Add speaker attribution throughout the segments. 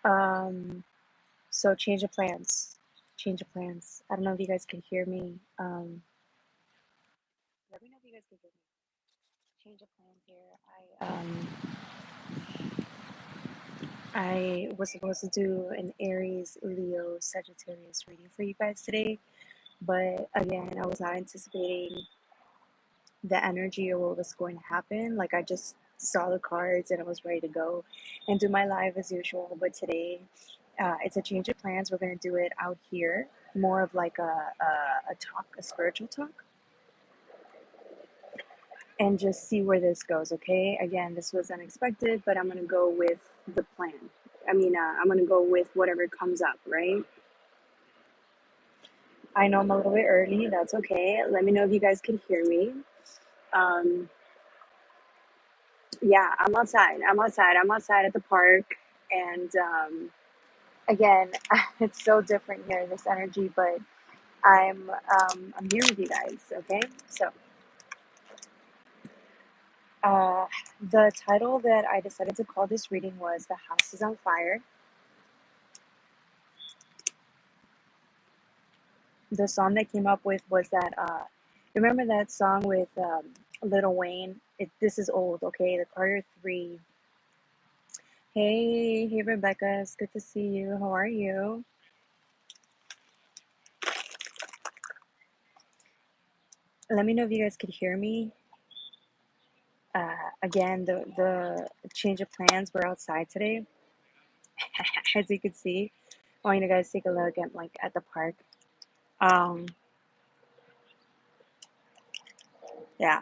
Speaker 1: Um, so change of plans. Change of plans. I don't know if you guys can hear me. Let me know if you guys can hear me. Change of plans here. I was supposed to do an Aries, Leo, Sagittarius reading for you guys today, but again, I was not anticipating the energy or what was going to happen. Like I just saw the cards and I was ready to go and do my live as usual. But today, it's a change of plans. We're gonna do it out here, more of like a talk, a spiritual talk, and just see where this goes. Okay. Again, this was unexpected, but I'm gonna go with the plan. I'm gonna go with whatever comes up. Right. I know I'm a little bit early. That's okay. Let me know if you guys can hear me. Um, yeah, I'm outside. I'm outside at the park. And again, it's so different here, this energy, but I'm here with you guys, okay? So, uh, the title that I decided to call this reading was "The House is on Fire." The song that came up with was that, remember that song with Lil Wayne? This is old, okay? The Carter 3. Hey, Rebecca, it's good to see you. How are you? Let me know if you guys could hear me. Again, the change of plans. We're outside today, as you can see. I want you guys to take a look at at the park. Um, yeah.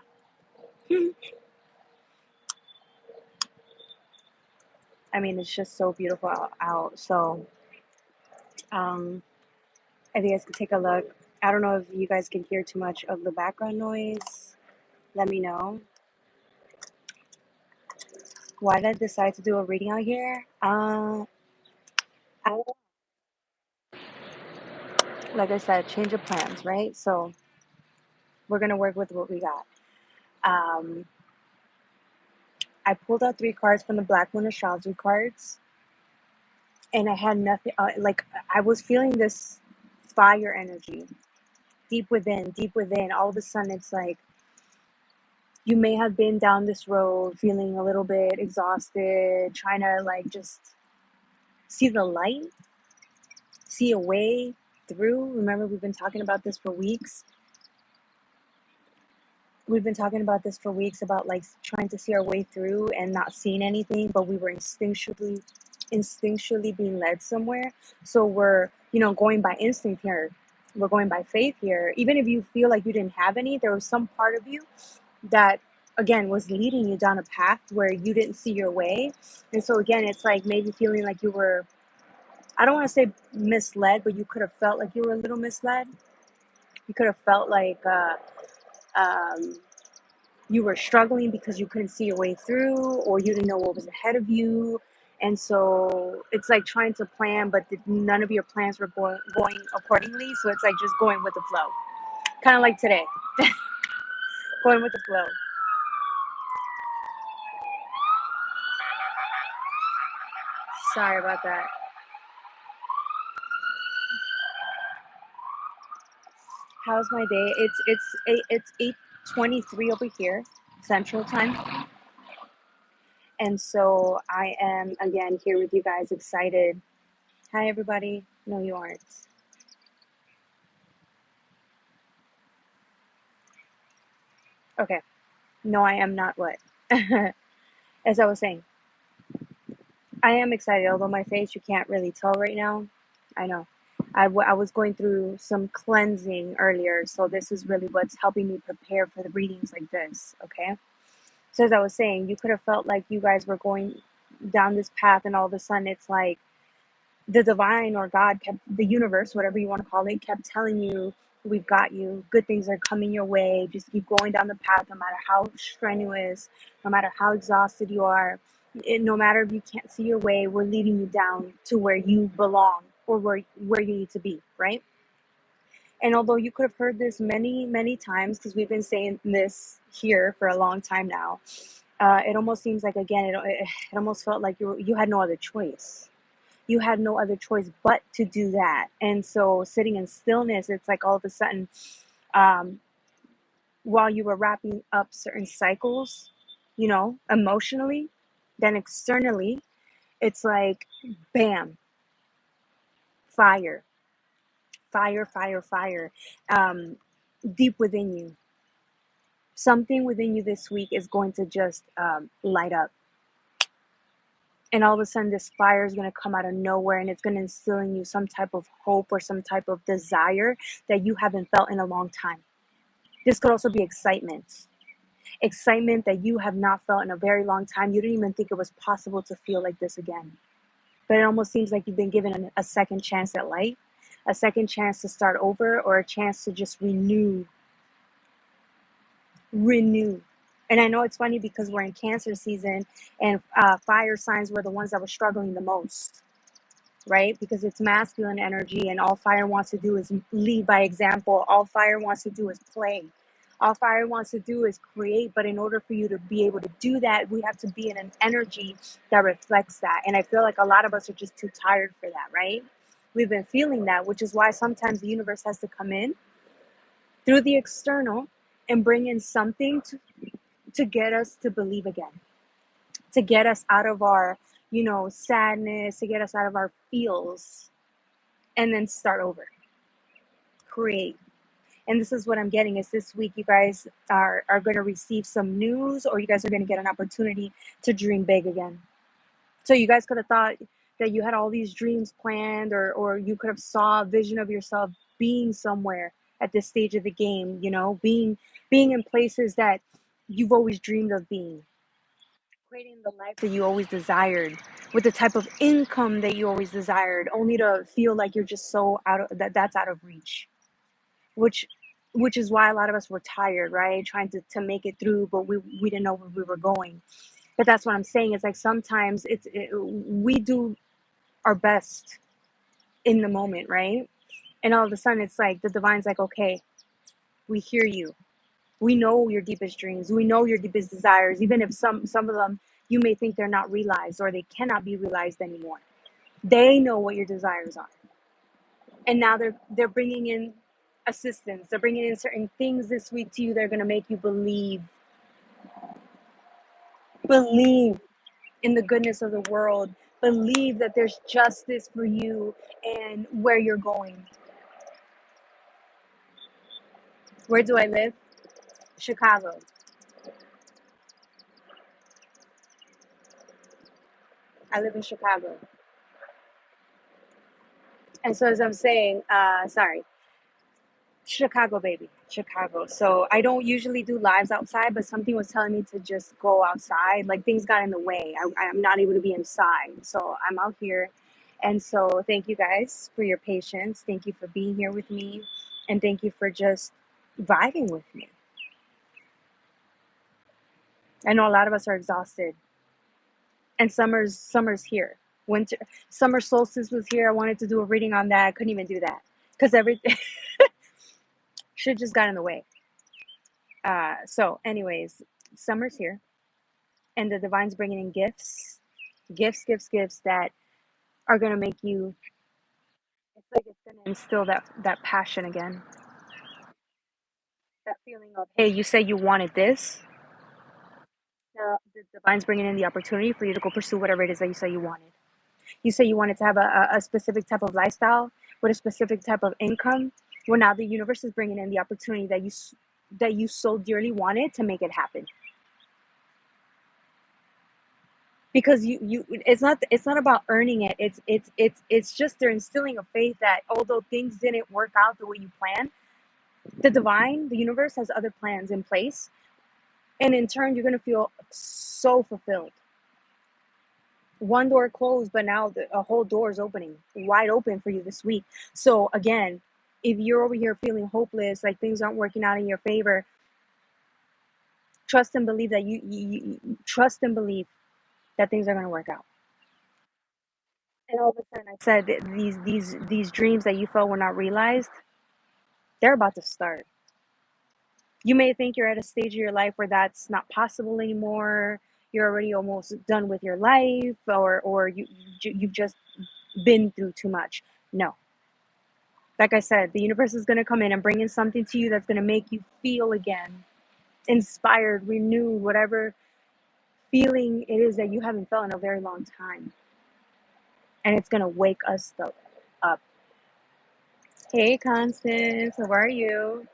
Speaker 1: I mean, it's just so beautiful out. So, um, if you guys could take a look, I don't know if you guys can hear too much of the background noise. Let me know. Why did I decide to do a reading out here? I, like I said, change of plans, right? So we're gonna work with what we got. Um, I pulled out 3 cards from the Black Moon Astrology cards, and I had nothing. Like I was feeling this fire energy deep within, deep within. All of a sudden, it's like you may have been down this road feeling a little bit exhausted, trying to like just see the light, see a way through. Remember, we've been talking about this for weeks. We've been talking about this for weeks about like trying to see our way through and not seeing anything, but we were instinctually being led somewhere. So we're, going by instinct here. We're going by faith here. Even if you feel like you didn't have any, there was some part of you that again was leading you down a path where you didn't see your way. And so again, it's like maybe feeling like you were, I don't want to say misled, but you could have felt like you were a little misled. You could have felt like um, you were struggling because you couldn't see your way through, or you didn't know what was ahead of you. And so it's like trying to plan, but none of your plans were going accordingly. So it's like just going with the flow, kind of like today. Going with the flow. Sorry about that. How's my day? It's 8:23 over here, Central Time, and so I am again here with you guys, excited. Hi, everybody. No, you aren't. Okay. No, I am not. What? As I was saying, I am excited. Although my face, you can't really tell right now. I know. I was going through some cleansing earlier, so this is really what's helping me prepare for the readings like this. Okay. So as I was saying, you could have felt like you guys were going down this path, and all of a sudden, it's like the divine or God kept, the universe, whatever you want to call it, kept telling you, we've got you. Good things are coming your way. Just keep going down the path, no matter how strenuous, no matter how exhausted you are. No matter if you can't see your way, we're leading you down to where you belong, or where you need to be, right? And although you could have heard this many, many times, because we've been saying this here for a long time now, it almost seems like, again, it almost felt like you had no other choice. You had no other choice but to do that. And so sitting in stillness, it's like all of a sudden, um, while you were wrapping up certain cycles, emotionally, then externally, it's like, bam, fire, fire, fire, fire, um, deep within you. Something within you this week is going to just light up. And all of a sudden, this fire is going to come out of nowhere, and it's going to instill in you some type of hope or some type of desire that you haven't felt in a long time. This could also be excitement. Excitement that you have not felt in a very long time. You didn't even think it was possible to feel like this again. But it almost seems like you've been given a second chance at life, a second chance to start over, or a chance to just renew. And I know it's funny because we're in Cancer season, and fire signs were the ones that were struggling the most, right? Because it's masculine energy, and all fire wants to do is lead by example. All fire wants to do is play. All fire wants to do is create. But in order for you to be able to do that, we have to be in an energy that reflects that. And I feel like a lot of us are just too tired for that, right? We've been feeling that, which is why sometimes the universe has to come in through the external and bring in something to get us to believe again, to get us out of our, sadness, to get us out of our feels, and then start over, create. And this is what I'm getting is this week you guys are going to receive some news, or you guys are going to get an opportunity to dream big again. So you guys could have thought that you had all these dreams planned, or you could have saw a vision of yourself being somewhere at this stage of the game, being in places that you've always dreamed of being, creating the life that you always desired, with the type of income that you always desired, only to feel like you're just so that's out of reach, which is why a lot of us were tired, right? Trying to make it through, but we didn't know where we were going. But that's what I'm saying. It's like sometimes we do our best in the moment, right? And all of a sudden it's like the divine's like, okay, we hear you. We know your deepest dreams. We know your deepest desires, even if some of them you may think they're not realized or they cannot be realized anymore. They know what your desires are. And now they're bringing in assistance. They're bringing in certain things this week to you. They're going to make you believe in the goodness of the world, believe that there's justice for you and where you're going. Where do I live? Chicago. I live in Chicago. And so as I'm saying, sorry, Chicago, baby, Chicago. So I don't usually do lives outside, but something was telling me to just go outside. Like things got in the way. I'm not able to be inside. So I'm out here. And so thank you guys for your patience. Thank you for being here with me. And thank you for just vibing with me. I know a lot of us are exhausted. And summer's here. Winter summer solstice was here. I wanted to do a reading on that. I couldn't even do that. Because everything shit just got in the way. So anyways, summer's here, and the divine's bringing in gifts that are going to make you, it's like it's going to instill that passion again, that feeling of, hey, you say you wanted this. Now the divine's bringing in the opportunity for you to go pursue whatever it is that you say you wanted. You say you wanted to have a specific type of lifestyle with a specific type of income. Well, now the universe is bringing in the opportunity that you so dearly wanted to make it happen. Because you it's not about earning it. It's just they're instilling a faith that although things didn't work out the way you planned, the universe has other plans in place, and in turn you're going to feel so fulfilled. One door closed, but now a whole door is opening wide open for you this week. So again, if you're over here feeling hopeless, like things aren't working out in your favor, trust and believe that you trust and believe that things are going to work out. And all of a sudden, I said that these dreams that you felt were not realized, they're about to start. You may think you're at a stage of your life where that's not possible anymore. You're already almost done with your life, or you've just been through too much. No. Like I said, the universe is going to come in and bring in something to you that's going to make you feel again inspired, renewed, whatever feeling it is that you haven't felt in a very long time. And it's going to wake us up. Hey, Constance, how are you?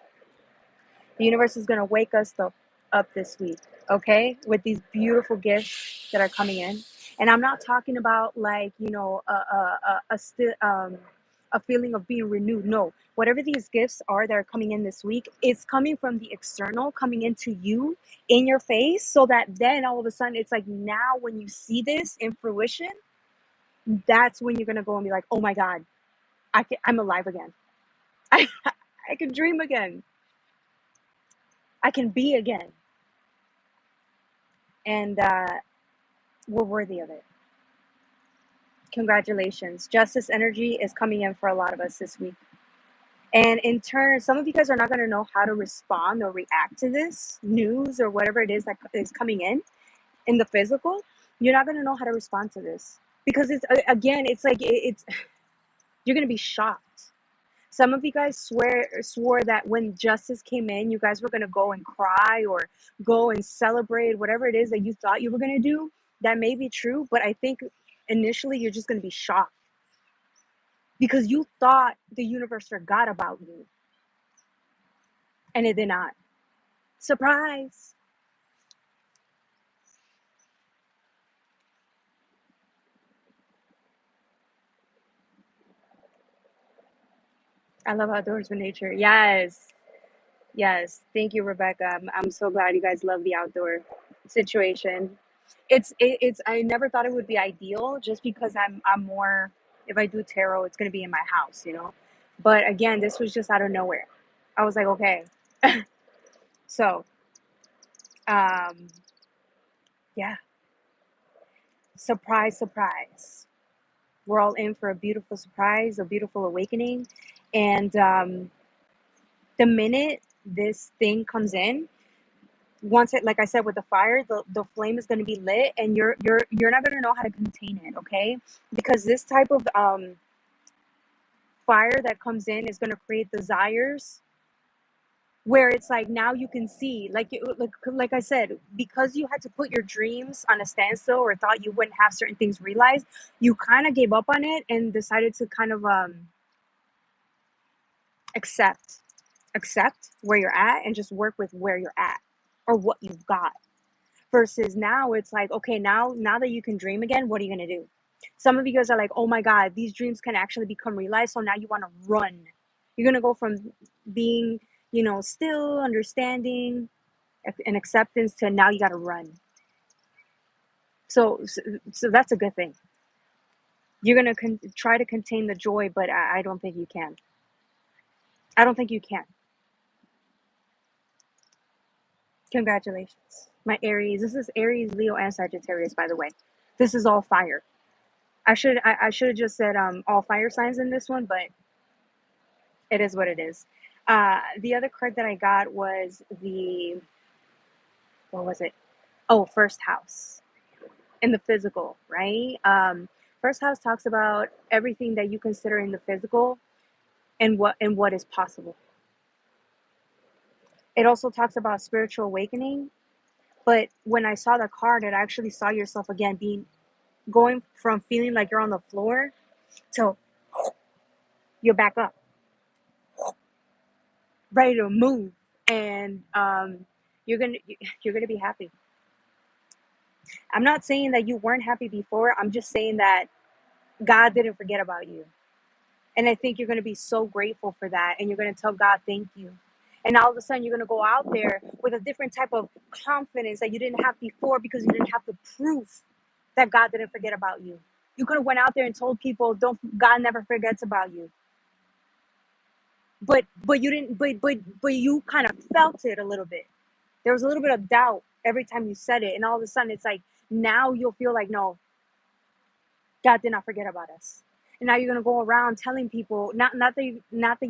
Speaker 1: The universe is going to wake us up this week, okay? With these beautiful gifts that are coming in. And I'm not talking about like, a feeling of being renewed. No, whatever these gifts are that are coming in this week, it's coming from the external, coming into you in your face, so that then all of a sudden it's like now when you see this in fruition, that's when you're going to go and be like, oh my God, I'm alive again. I, I can dream again. I can be again. And we're worthy of it. Congratulations. Justice energy is coming in for a lot of us this week. And in turn, some of you guys are not going to know how to respond or react to this news or whatever it is that is coming in the physical. You're not going to know how to respond to this because it's, again, it's like it's you're going to be shocked. Some of you guys swore that when justice came in, you guys were going to go and cry or go and celebrate whatever it is that you thought you were going to do. That may be true, but I think initially you're just going to be shocked because you thought the universe forgot about you and it did not. Surprise. I love outdoors with nature. Yes. Yes. Thank you, Rebecca. I'm so glad you guys love the outdoor situation. It's I never thought it would be ideal just because I'm more, if I do tarot, it's gonna be in my house, you know. But again, this was just out of nowhere. I was like, okay. So um yeah, surprise, surprise. We're all in for a beautiful surprise, a beautiful awakening. And the minute this thing comes in, once it, like I said, with the fire, the flame is going to be lit, and you're not going to know how to contain it, okay? Because this type of fire that comes in is going to create desires where it's like now you can see, like I said, because you had to put your dreams on a standstill or thought you wouldn't have certain things realized, you kind of gave up on it and decided to kind of accept accept where you're at and just work with where you're at or what you've got. Versus now it's like, okay, now that you can dream again, what are you going to do? Some of you guys are like, oh my God, these dreams can actually become realized, so now you want to run. You're going to go from being, still understanding and acceptance to now you got to run. So that's a good thing. You're going to try to contain the joy, but I don't think you can. I don't think you can. Congratulations, my Aries. This is Aries, Leo, and Sagittarius, by the way. This is all fire. I should have just said all fire signs in this one, but it is what it is. The other card that I got was what was it? Oh, first house in the physical, right? First house talks about everything that you consider in the physical and what is possible. It also talks about spiritual awakening. But when I saw the card, it actually saw yourself again going from feeling like you're on the floor to you're back up, ready to move, and you're gonna you're gonna be happy. I'm not saying that you weren't happy before. I'm just saying that God didn't forget about you, and I think you're gonna be so grateful for that, and you're gonna tell God thank you. And all of a sudden, you're gonna go out there with a different type of confidence that you didn't have before because you didn't have the proof that God didn't forget about you. You could have went out there and told people, "Don't God never forgets about you." But you didn't. But you kind of felt it a little bit. There was a little bit of doubt every time you said it, and all of a sudden it's like now you'll feel like, no, God did not forget about us. And now you're gonna go around telling people, not that you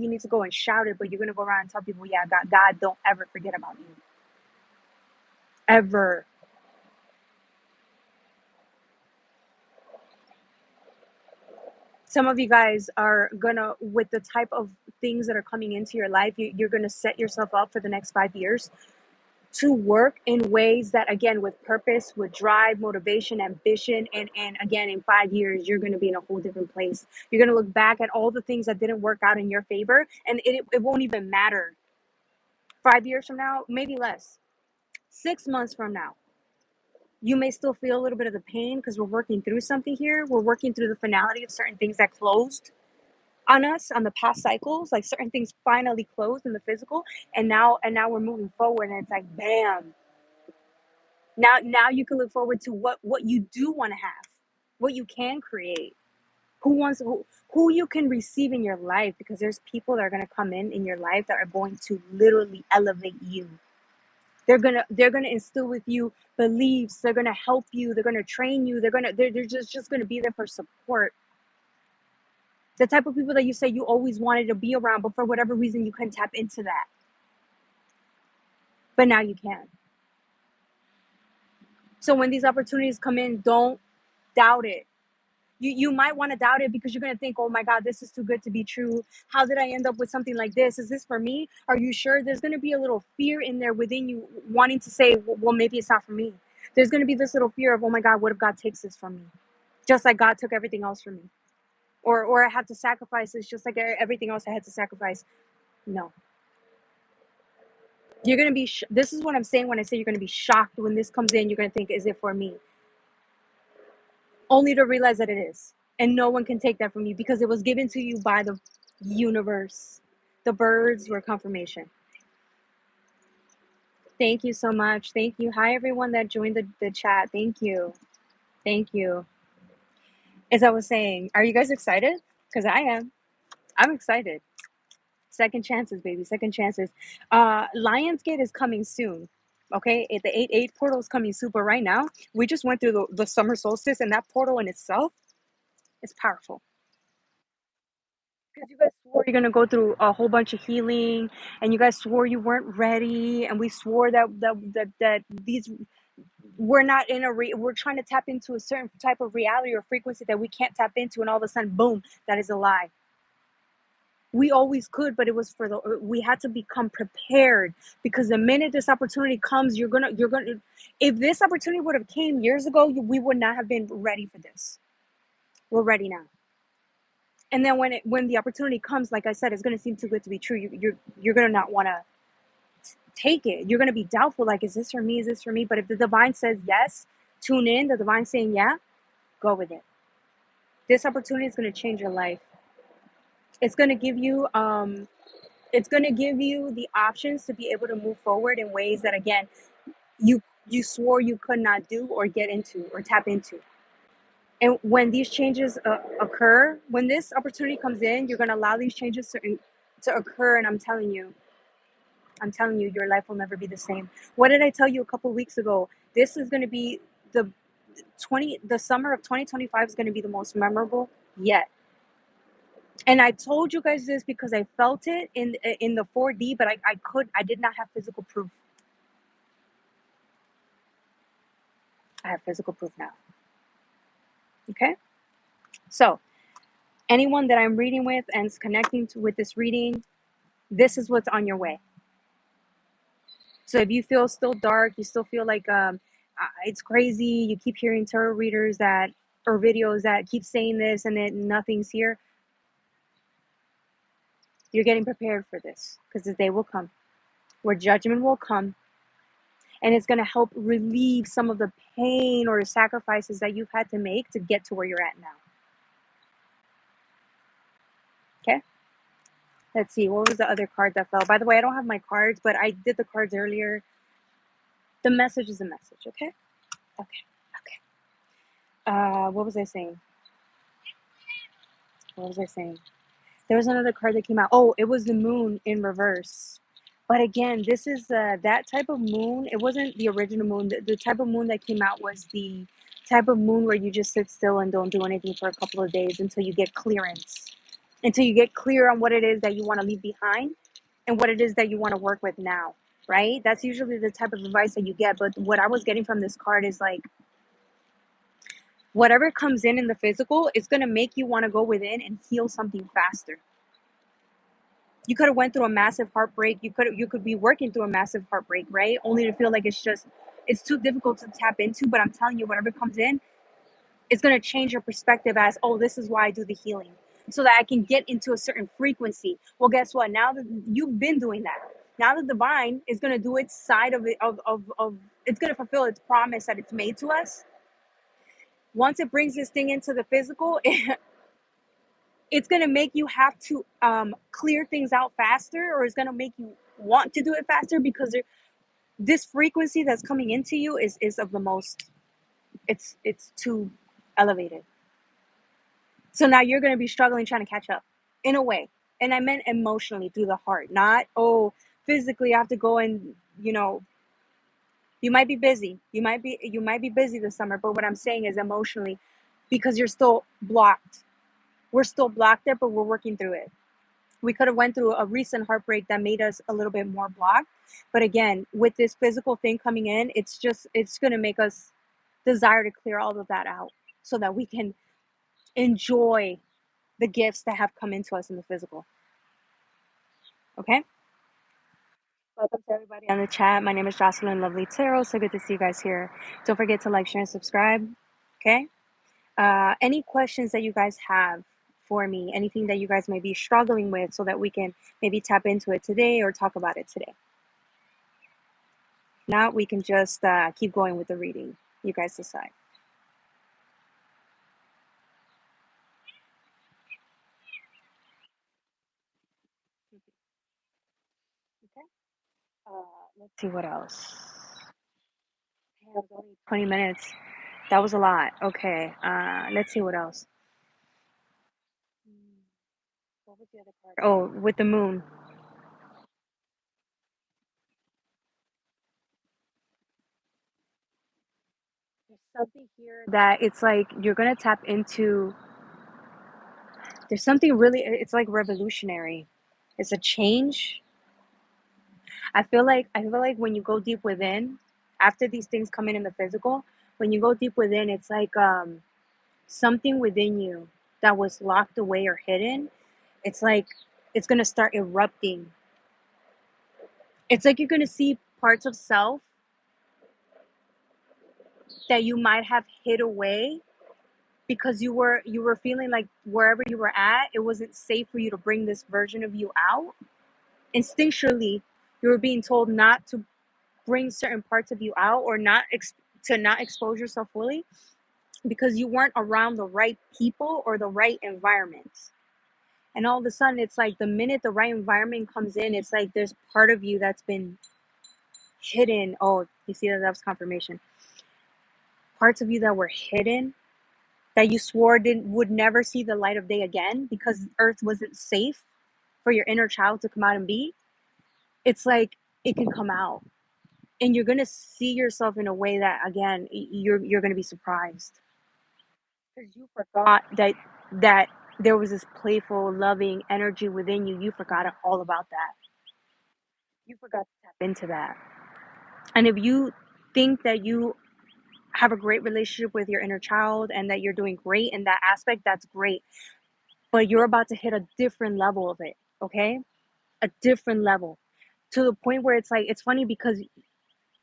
Speaker 1: need to go and shout it, but you're gonna go around and tell people, yeah, God don't ever forget about you, ever. Some of you guys are gonna, with the type of things that are coming into your life, you're gonna set yourself up for the next 5 years to work in ways that, again, with purpose, with drive, motivation, ambition, and again, in 5 years, you're gonna be in a whole different place. You're gonna look back at all the things that didn't work out in your favor, and it won't even matter. 5 years from now, maybe less. 6 months from now, you may still feel a little bit of the pain because we're working through something here. We're working through the finality of certain things that closed on us on the past cycles, like certain things finally closed in the physical, and now we're moving forward, and it's like bam. Now you can look forward to what you do want to have, what you can create, who you can receive in your life, because there's people that are going to come in your life that are going to literally elevate you. They're gonna instill with you beliefs. They're gonna help you. They're gonna train you. They're just gonna be there for support. The type of people that you say you always wanted to be around, but for whatever reason you couldn't tap into that. But now you can. So when these opportunities come in, don't doubt it. You might want to doubt it because you're going to think, oh my God, this is too good to be true. How did I end up with something like this? Is this for me? Are you sure? There's going to be a little fear in there within you wanting to say, well, maybe it's not for me. There's going to be this little fear of, oh my God, what if God takes this from me? Just like God took everything else from me. Or I have to sacrifice this just like everything else I had to sacrifice. No. You're going to be, this is what I'm saying when I say you're going to be shocked when this comes in. You're going to think, is it for me? Only to realize that it is. And no one can take that from you because it was given to you by the universe. The birds were confirmation. Thank you so much. Thank you. Hi, everyone that joined the chat. Thank you. Thank you. As I was saying, are you guys excited? Because I am. I'm excited. Second chances, baby. Second chances. Lionsgate is coming soon. Okay, the 8/8 portal is coming soon. But right now, we just went through the summer solstice, and that portal in itself is powerful. Because you guys swore you're gonna go through a whole bunch of healing, and you guys swore you weren't ready, and we swore that these we're not in we're trying to tap into a certain type of reality or frequency that we can't tap into, and all of a sudden, boom, that is a lie. We always could, but it was we had to become prepared, because the minute this opportunity comes, you're gonna if this opportunity would have came years ago, we would not have been ready for this. We're ready now. And then when the opportunity comes, like I said, it's going to seem too good to be true. You're going to not want to take it. You're going to be doubtful, like, is this for me? Is this for me? But if the divine says yes, tune in. The divine saying yeah, go with it. This opportunity is going to change your life. It's going to give you the options to be able to move forward in ways that, again, you swore you could not do or get into or tap into. And when these changes occur, when this opportunity comes in, you're going to allow these changes to occur. And I'm telling you, your life will never be the same. What did I tell you a couple of weeks ago? This is going to be the summer of 2025 is going to be the most memorable yet. And I told you guys this because I felt it in the 4D, but I did not have physical proof. I have physical proof now. Okay? So, anyone that I'm reading with and is connecting with this reading, this is what's on your way. So if you feel still dark, you still feel like it's crazy, you keep hearing tarot readers or videos that keep saying this and then nothing's here, you're getting prepared for this, because the day will come where judgment will come, and it's going to help relieve some of the pain or the sacrifices that you've had to make to get to where you're at now. Okay? Let's see, what was the other card that fell? By the way, I don't have my cards, but I did the cards earlier. The message is a message, okay? Okay. What was I saying? There was another card that came out. Oh, it was the moon in reverse. But again, this is that type of moon. It wasn't the original moon. The type of moon that came out was the type of moon where you just sit still and don't do anything for a couple of days until you get clearance. Until you get clear on what it is that you want to leave behind and what it is that you want to work with now, right? That's usually the type of advice that you get. But what I was getting from this card is like, whatever comes in the physical is going to make you want to go within and heal something faster. You could have went through a massive heartbreak. You could be working through a massive heartbreak, right? Only to feel like it's too difficult to tap into. But I'm telling you, whatever comes in, it's going to change your perspective as, oh, this is why I do the healing, so that I can get into a certain frequency. Well, guess what? Now that you've been doing that, now the divine is going to do its side of it, of it's going to fulfill its promise that it's made to us. Once it brings this thing into the physical, it's going to make you have to clear things out faster, or it's going to make you want to do it faster, because this frequency that's coming into you is of the most, it's too elevated. So now you're going to be struggling trying to catch up in a way. And I meant emotionally, through the heart, not, oh, physically I have to go and, you might be busy. You might be busy this summer, but what I'm saying is emotionally, because you're still blocked. We're still blocked there, but we're working through it. We could have went through a recent heartbreak that made us a little bit more blocked. But again, with this physical thing coming in, it's going to make us desire to clear all of that out, so that we can enjoy the gifts that have come into us in the physical. Okay? Welcome to everybody on the chat. My name is Jocelyn Lovely Tarot. So good to see you guys here. Don't forget to like, share, and subscribe. Okay? Any questions that you guys have for me, anything that you guys may be struggling with, so that we can maybe tap into it today or talk about it today. Now we can just keep going with the reading. You guys decide. Okay. Let's see what else. Yeah, it was only 20 minutes. That was a lot. Okay. Let's see what else. What was the other card? Oh, with the moon. There's something here that it's like you're gonna tap into. There's something really. It's like revolutionary. It's a change. I feel like when you go deep within, after these things come in the physical, when you go deep within, it's like something within you that was locked away or hidden. It's like it's gonna start erupting. It's like you're gonna see parts of self that you might have hid away, because you were feeling like wherever you were at, it wasn't safe for you to bring this version of you out. Instinctually, you were being told not to bring certain parts of you out, or to not expose yourself fully, because you weren't around the right people or the right environment. And all of a sudden, it's like the minute the right environment comes in, it's like there's part of you that's been hidden. Oh, you see that was confirmation. Parts of you that were hidden, that you swore would never see the light of day again, because Earth wasn't safe for your inner child to come out and be. It's like it can come out, and you're gonna see yourself in a way that, again, you're gonna be surprised, because you forgot that there was this playful, loving energy within you. You forgot all about that. You forgot to tap into that. And if you think that you have a great relationship with your inner child and that you're doing great in that aspect, that's great. But you're about to hit a different level of it, okay? A different level, to the point where it's like, it's funny because,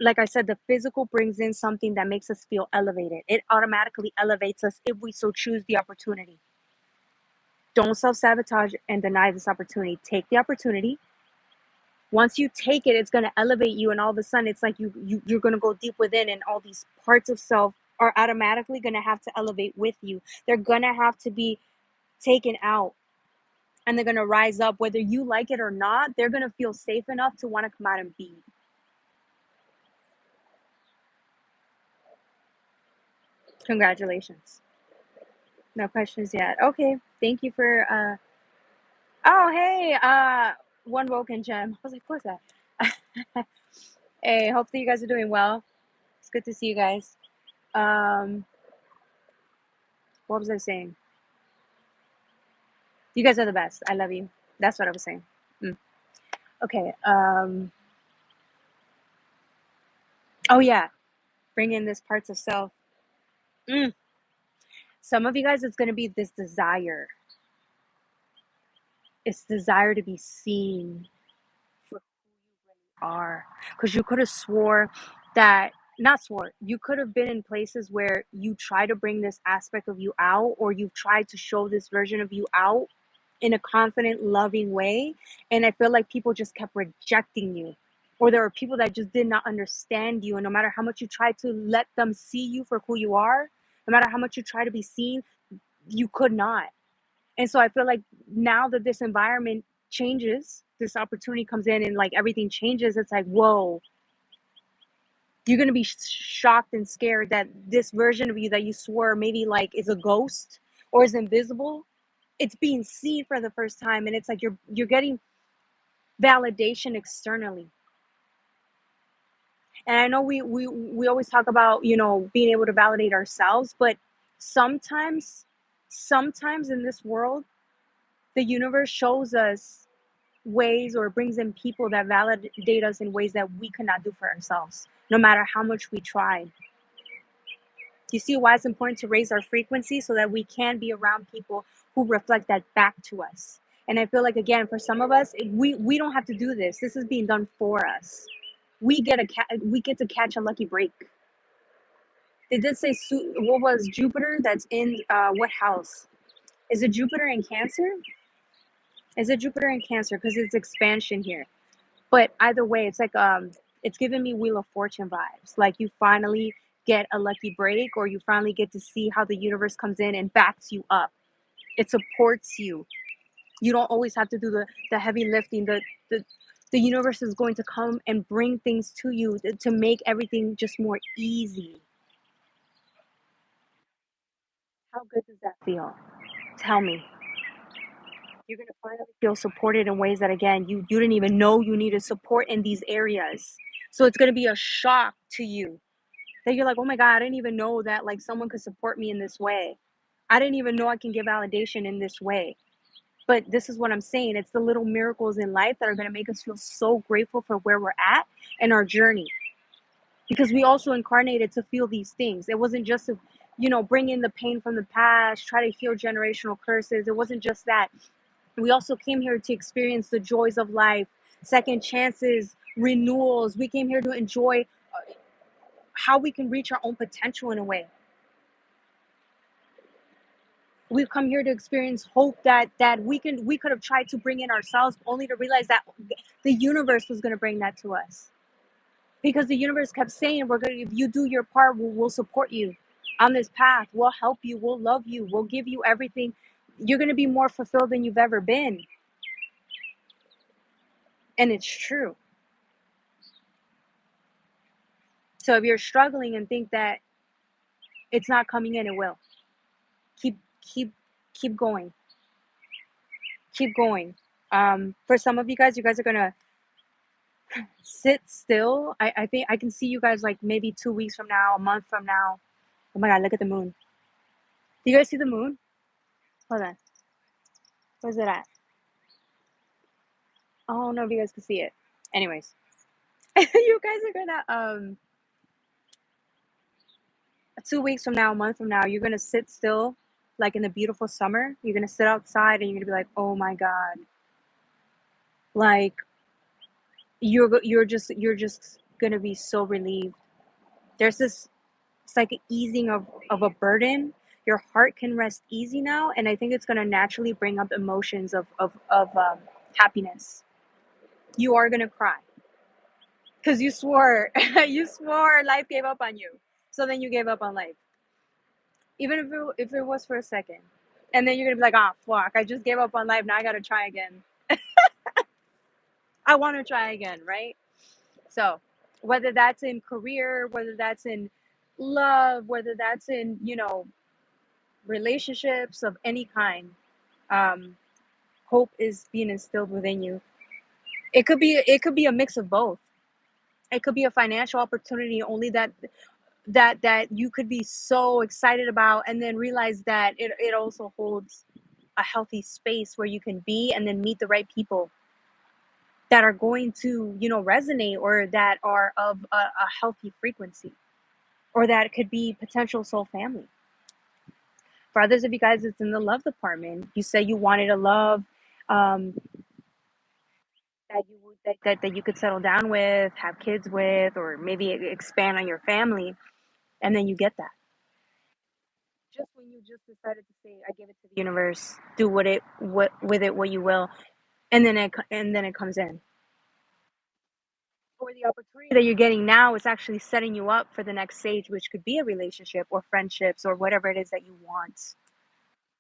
Speaker 1: like I said, the physical brings in something that makes us feel elevated. It automatically elevates us if we so choose the opportunity. Don't self-sabotage and deny this opportunity. Take the opportunity. Once you take it, it's going to elevate you, and all of a sudden it's like you're going to go deep within, and all these parts of self are automatically going to have to elevate with you. They're going to have to be taken out, and they're going to rise up. Whether you like it or not, they're going to feel safe enough to want to come out and be. Congratulations. No questions yet. Okay, thank you for oh, hey, one Woken Gem. I was like, what's that? Hey, hopefully you guys are doing well. It's good to see you guys. um what was I saying? You guys are the best. I love you. That's what I was saying. Okay. Oh yeah, bring in this parts of self. mm. Some of you guys, it's going to be this desire. It's desire to be seen for are, because you could have swore that, not swore, you could have been in places where you try to bring this aspect of you out, or you've tried to show this version of you out in a confident, loving way, and I feel like people just kept rejecting you, or there were people that just did not understand you, and no matter how much you tried to let them see you for who you are, no matter how much you try to be seen, you could not. And so I feel like now that this environment changes, this opportunity comes in and like everything changes, it's like, whoa, you're going to be shocked and scared that this version of you that you swore maybe like is a ghost or is invisible, it's being seen for the first time. And it's like you're getting validation externally. And I know we always talk about, being able to validate ourselves, but sometimes sometimes in this world, the universe shows us ways or brings in people that validate us in ways that we cannot do for ourselves, no matter how much we try. You see why it's important to raise our frequency so that we can be around people who reflect that back to us. And I feel like, again, for some of us, we don't have to do this. This is being done for us. We get to catch a lucky break. They did say, what was Jupiter? That's in what house? Is it Jupiter in Cancer? Is it Jupiter in Cancer? Because it's expansion here. But either way, it's giving me Wheel of Fortune vibes. Like you finally get a lucky break, or you finally get to see how the universe comes in and backs you up. It supports you. You don't always have to do the heavy lifting. The universe is going to come and bring things to you to make everything just more easy. How good does that feel? Tell me. You're going to finally feel supported in ways that, again, you didn't even know you needed support in these areas. So it's going to be a shock to you that you're like, oh my God, I didn't even know that like someone could support me in this way. I didn't even know I can give validation in this way. But this is what I'm saying. It's the little miracles in life that are going to make us feel so grateful for where we're at in our journey. Because we also incarnated to feel these things. It wasn't just to, bring in the pain from the past, try to heal generational curses. It wasn't just that. We also came here to experience the joys of life, second chances, renewals. We came here to enjoy how we can reach our own potential in a way. We've come here to experience hope that we could have tried to bring in ourselves, only to realize that the universe was going to bring that to us, because the universe kept saying, we're going to, if you do your part, we'll support you on this path, we'll help you, we'll love you, we'll give you everything. You're going to be more fulfilled than you've ever been. And it's true. So if you're struggling and think that it's not coming in, it will. Keep going. Keep going. For some of you guys are gonna sit still. I think I can see you guys like maybe 2 weeks from now, a month from now. Oh my God, look at the moon. Do you guys see the moon? Hold on. Where's it at? I don't know if you guys can see it. Anyways, you guys are gonna 2 weeks from now, a month from now, you're gonna sit still, like in the beautiful summer. You're gonna sit outside and you're gonna be like, oh my God, like you're just gonna be so relieved. There's this, it's like an easing of a burden. Your heart can rest easy now, and I think it's gonna naturally bring up emotions of happiness. You are gonna cry because you swore you swore life gave up on you. So then you gave up on life, even if it was for a second, and then you're gonna be like, ah, fuck, I just gave up on life. Now I gotta try again. I want to try again, right? So whether that's in career, whether that's in love, whether that's in, relationships of any kind, um, hope is being instilled within you. It could be a mix of both. It could be a financial opportunity only that you could be so excited about, and then realize that it also holds a healthy space where you can be and then meet the right people that are going to, resonate, or that are of a healthy frequency, or that could be potential soul family. For others of you guys, it's in the love department. You said you wanted a love, um, that you could settle down with, have kids with, or maybe expand on your family, and then you get that. Just when you just decided to say, "I give it to the universe, do what with it what you will," and then it comes in. Or the opportunity that you're getting now is actually setting you up for the next stage, which could be a relationship or friendships or whatever it is that you want.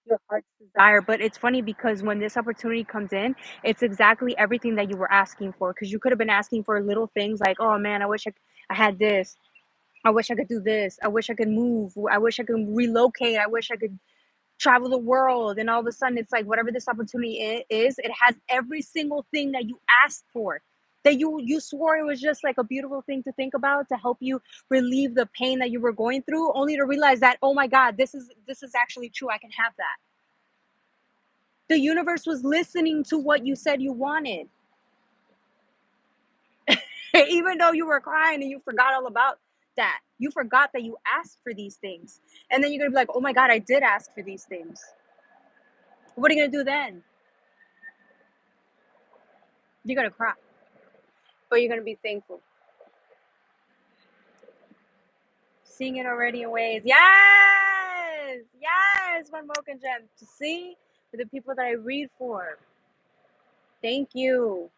Speaker 1: Your heart's desire. But it's funny because when this opportunity comes in, it's exactly everything that you were asking for. Because you could have been asking for little things like, oh man, I had this. I wish I could do this. I wish I could move. I wish I could relocate. I wish I could travel the world. And all of a sudden, it's like whatever this opportunity is, it has every single thing that you asked for. That you swore it was just like a beautiful thing to think about to help you relieve the pain that you were going through, only to realize that, oh my God, this is actually true. I can have that. The universe was listening to what you said you wanted. Even though you were crying and you forgot all about that. You forgot that you asked for these things. And then you're going to be like, oh my God, I did ask for these things. What are you going to do then? You're going to cry. But you're going to be thankful. Seeing it already in ways. Yes! Yes! One Mocha Gem. To see for the people that I read for. Thank you.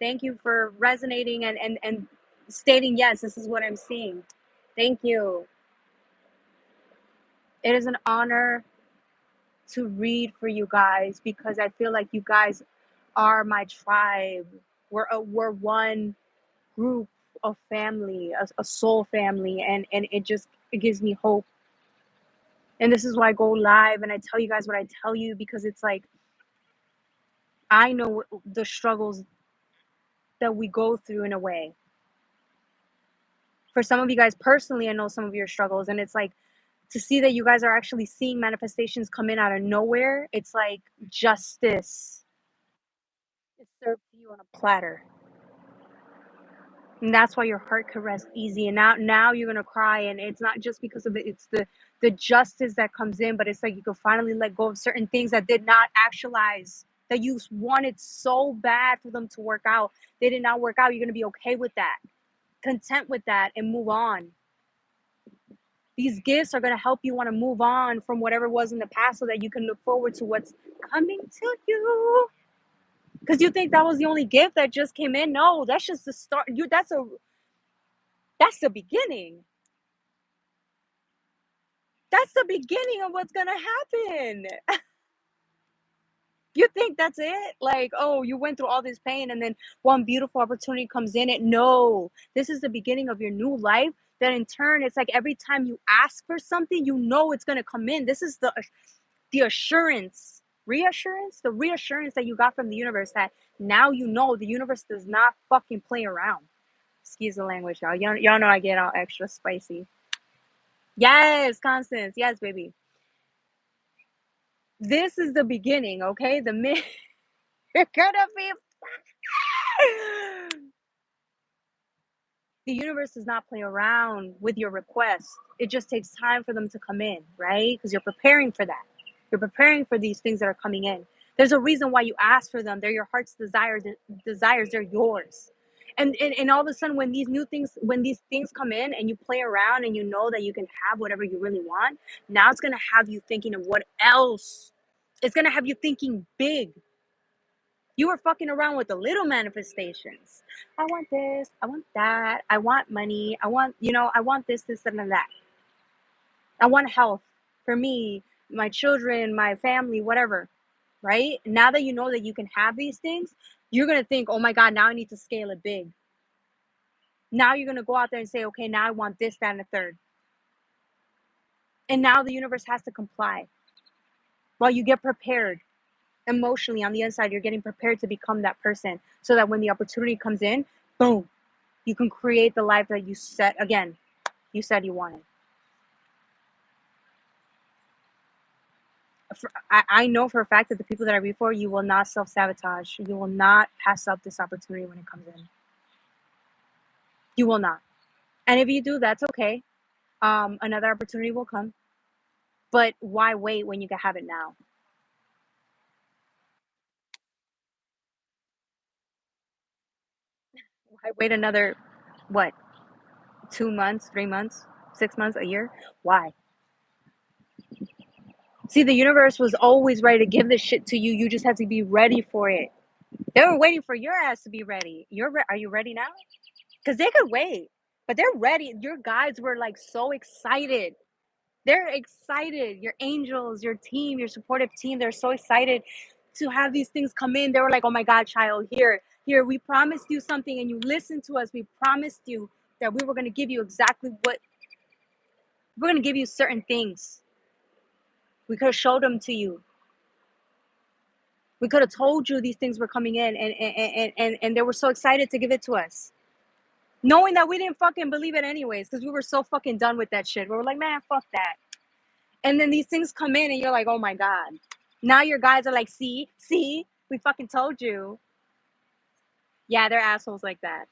Speaker 1: Thank you for resonating and stating, yes, this is what I'm seeing. Thank you. It is an honor to read for you guys because I feel like you guys are my tribe. We're one group of family, a soul family, and it gives me hope. And this is why I go live and I tell you guys what I tell you because it's like I know the struggles that we go through in a way. For some of you guys personally, I know some of your struggles, and it's like to see that you guys are actually seeing manifestations come in out of nowhere. It's like justice is served to you on a platter. And that's why your heart could rest easy. And now you're gonna cry, and it's not just because of it, it's the justice that comes in, but it's like you can finally let go of certain things that did not actualize, that you wanted so bad for them to work out. They did not work out. You're gonna be okay with that, content with that, and move on. These gifts are gonna help you want to move on from whatever was in the past so that you can look forward to what's coming to you. Because you think that was the only gift that just came in. No, that's just the start. That's the beginning. That's the beginning of what's gonna happen. You think that's it? Like, oh, you went through all this pain and then one beautiful opportunity comes in it. No, this is the beginning of your new life. Then in turn, it's like every time you ask for something, you know it's gonna come in. This is the assurance, the reassurance that you got from the universe that now you know the universe does not fucking play around. Excuse the language, y'all. Y'all know I get all extra spicy. Yes, Constance. Yes, baby. This is the beginning, okay? The minute you're gonna be the universe does not play around with your requests. It just takes time for them to come in, right? Because you're preparing for that. You're preparing for these things that are coming in. There's a reason why you ask for them. They're your heart's desires. They're yours. And all of a sudden, when these things come in, and you play around, and you know that you can have whatever you really want, now it's gonna have you thinking of what else. It's gonna have you thinking big. You were fucking around with the little manifestations. I want this. I want that. I want money. I want this, and that. I want health for me, my children, my family, whatever. Right? Now that you know that you can have these things, you're going to think, oh my God, now I need to scale it big. Now you're going to go out there and say, okay, now I want this, that, and the third. And now the universe has to comply while you get prepared emotionally on the inside. You're getting prepared to become that person so that when the opportunity comes in, boom, you can create the life that you said you wanted. I know for a fact that the people that I read for, you will not self-sabotage. You will not pass up this opportunity when it comes in. You will not. And if you do, that's okay. Another opportunity will come. But why wait when you can have it now? Why wait another, what, 2 months, 3 months, 6 months, a year? Why? See, the universe was always ready to give this shit to you. You just had to be ready for it. They were waiting for your ass to be ready. Are you ready now? Because they could wait, but they're ready. Your guides were like so excited. They're excited. Your angels, your team, your supportive team, they're so excited to have these things come in. They were like, oh my God, child, here, we promised you something and you listened to us. We promised you that we were going to give you exactly what we're going to give you certain things. We could have showed them to you. We could have told you these things were coming in, and they were so excited to give it to us. Knowing that we didn't fucking believe it anyways, because we were so fucking done with that shit. We were like, man, fuck that. And then these things come in and you're like, oh my God. Now your guys are like, see, we fucking told you. Yeah, they're assholes like that.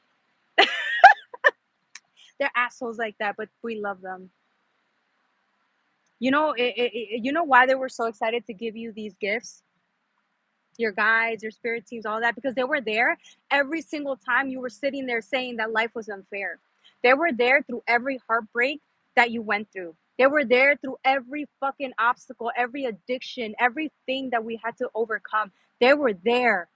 Speaker 1: They're assholes like that, but we love them. You know why they were so excited to give you these gifts? Your guides, your spirit teams, all that, because they were there every single time you were sitting there saying that life was unfair. They were there through every heartbreak that you went through. They were there through every fucking obstacle, every addiction, everything that we had to overcome. They were there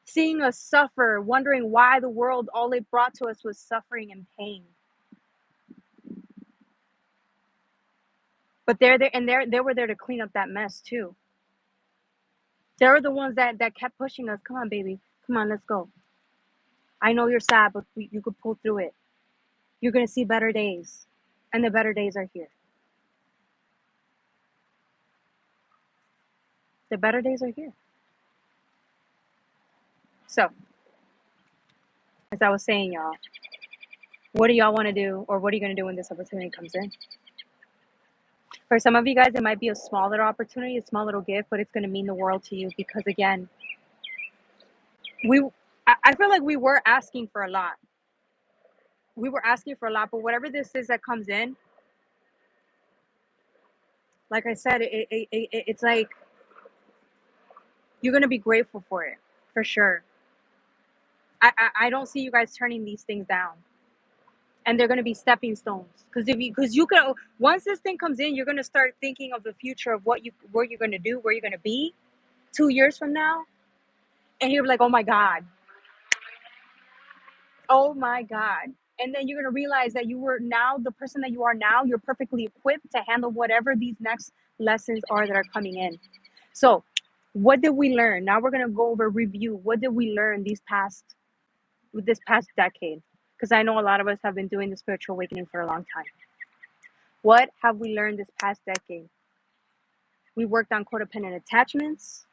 Speaker 1: seeing us suffer, wondering why the world, all it brought to us was suffering and pain. But they're there, and they were there to clean up that mess too. They were the ones that kept pushing us. Come on, baby. Come on, let's go. I know you're sad, but you could pull through it. You're going to see better days. And the better days are here. The better days are here. So, as I was saying, y'all, what do y'all want to do? Or what are you going to do when this opportunity comes in? For some of you guys, it might be a small little opportunity, a small little gift, but it's going to mean the world to you because, again, we I feel like we were asking for a lot. We were asking for a lot, but whatever this is that comes in, like I said, it's like you're going to be grateful for it, for sure. I don't see you guys turning these things down. And they're going to be stepping stones, because you can, once this thing comes in, you're going to start thinking of the future of where you're going to do, where you're going to be 2 years from now, and you're like, oh my God, oh my God. And then you're going to realize that you were now the person that you are now. You're perfectly equipped to handle whatever these next lessons are that are coming in. So what did we learn? Now we're going to go over review. What did we learn this past decade? Because I know a lot of us have been doing the spiritual awakening for a long time. What have we learned this past decade? We worked on codependent attachments.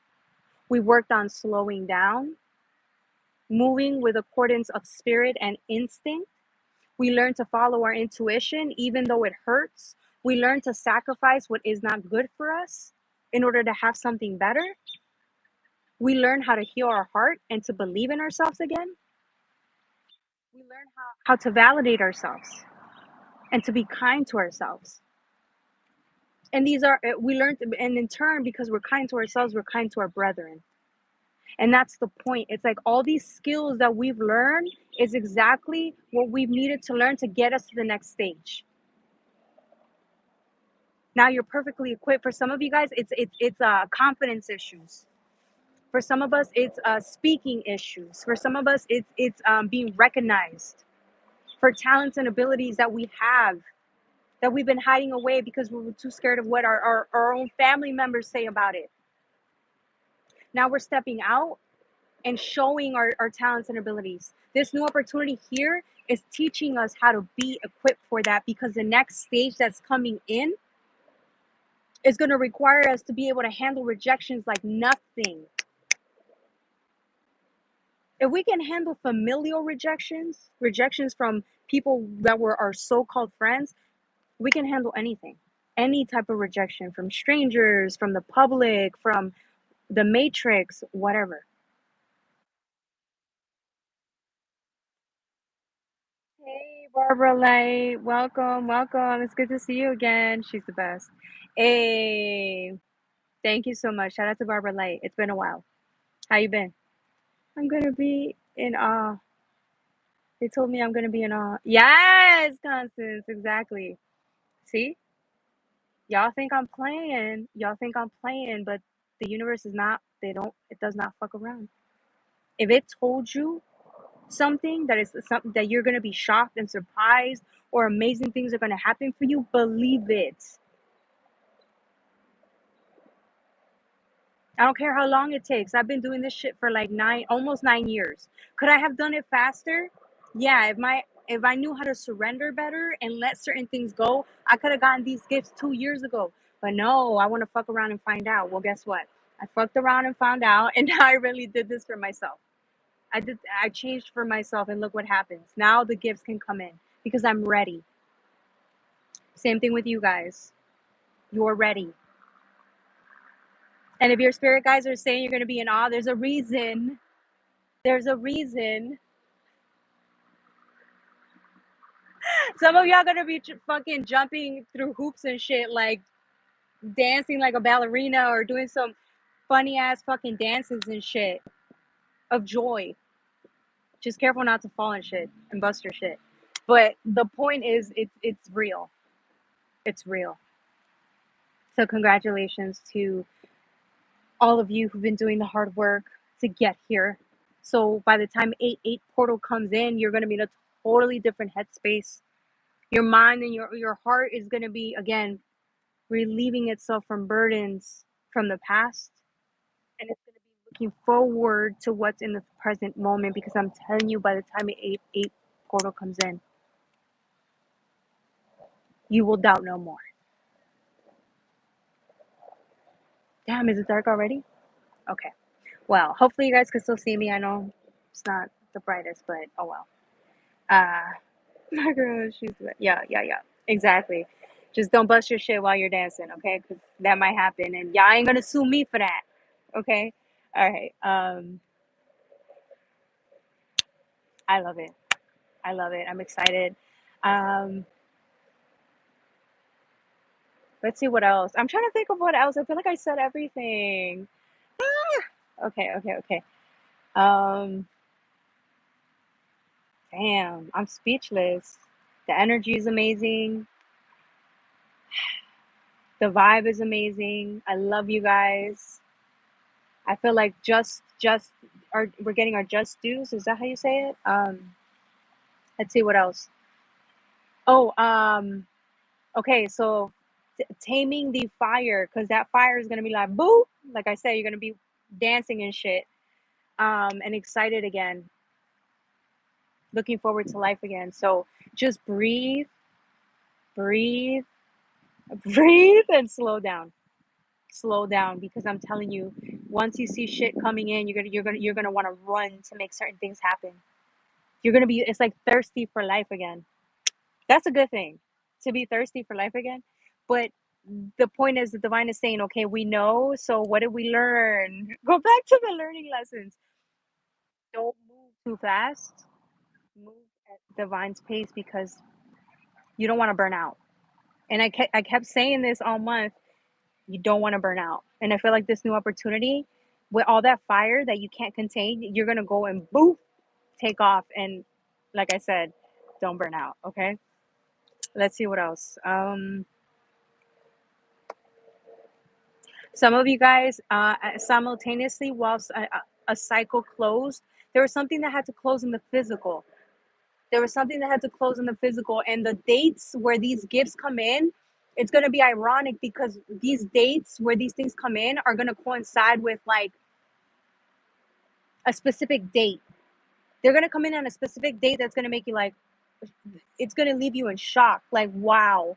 Speaker 1: We worked on slowing down, moving with accordance of spirit and instinct. We learned to follow our intuition, even though it hurts. We learned to sacrifice what is not good for us in order to have something better. We learned how to heal our heart and to believe in ourselves again. We learned how to validate ourselves and to be kind to ourselves. And we learned, and in turn, because we're kind to ourselves, we're kind to our brethren. And that's the point. It's like all these skills that we've learned is exactly what we've needed to learn to get us to the next stage. Now you're perfectly equipped. For some of you guys, it's confidence issues. For some of us, it's speaking issues. For some of us, it's being recognized for talents and abilities that we have, that we've been hiding away because we were too scared of what our own family members say about it. Now we're stepping out and showing our talents and abilities. This new opportunity here is teaching us how to be equipped for that, because the next stage that's coming in is going to require us to be able to handle rejections like nothing. If we can handle familial rejections from people that were our so-called friends, we can handle anything. Any type of rejection from strangers, from the public, from the matrix, whatever. Hey, Barbara Light, welcome, welcome. It's good to see you again. She's the best. Hey, thank you so much. Shout out to Barbara Light. It's been a while. How you been? I'm gonna be in awe. They told me I'm gonna be in awe. Yes, Constance, exactly. See, y'all think I'm playing. Y'all think I'm playing, but the universe is not. They don't. It does not fuck around. If it told you something that is something that you're gonna be shocked and surprised, or amazing things are gonna happen for you, believe it. I don't care how long it takes. I've been doing this shit for like almost 9 years. Could I have done it faster? Yeah, if I knew how to surrender better and let certain things go, I could have gotten these gifts 2 years ago. But no, I want to fuck around and find out. Well, guess what? I fucked around and found out, and now I really did this for myself. I changed for myself, and look what happens. Now the gifts can come in because I'm ready. Same thing with you guys. You're ready. And if your spirit guys are saying you're going to be in awe, there's a reason. There's a reason. Some of y'all gonna be fucking jumping through hoops and shit, like dancing like a ballerina or doing some funny ass fucking dances and shit of joy. Just careful not to fall and shit and bust your shit. But the point is, it's real. It's real. So congratulations to all of you who've been doing the hard work to get here. So by the time 8-8 portal comes in, you're gonna be in a totally different headspace. Your mind and your heart is gonna be again relieving itself from burdens from the past, and it's going to be looking forward to what's in the present moment, because I'm telling you, by the time the 8-8 portal comes in, you will doubt no more. Damn, is it dark already? Okay, well, hopefully you guys can still see me. I know it's not the brightest, but oh well. My girl, yeah, exactly. Just don't bust your shit while you're dancing, okay? Because that might happen, and y'all ain't gonna sue me for that, okay? All right. I love it. I love it. I'm excited. Um, let's see what else. I'm trying to think of what else. I feel like I said everything. Okay. Um, damn, I'm speechless. The energy is amazing. The vibe is amazing. I love you guys. I feel like we're getting our just dues. Is that how you say it? Let's see what else. Oh, okay, so taming the fire, because that fire is gonna be like boo. Like I said, you're gonna be dancing and shit. And excited again, looking forward to life again. So just breathe, breathe, breathe, and slow down. Slow down, because I'm telling you, once you see shit coming in, you're gonna want to run to make certain things happen. You're gonna be, it's like thirsty for life again. That's a good thing, to be thirsty for life again. But the point is, the divine is saying, okay, we know. So what did we learn? Go back to the learning lessons. Don't move too fast. Move at divine's pace, because you don't want to burn out. And I kept saying this all month. You don't want to burn out. And I feel like this new opportunity, with all that fire that you can't contain, you're gonna go and boom, take off. And like I said, don't burn out. Okay. Let's see what else. Some of you guys, simultaneously, whilst a cycle closed, there was something that had to close in the physical. There was something that had to close in the physical, and the dates where these gifts come in, it's going to be ironic, because these dates where these things come in are going to coincide with like a specific date. They're going to come in on a specific date that's going to make you like, it's going to leave you in shock. Like, wow,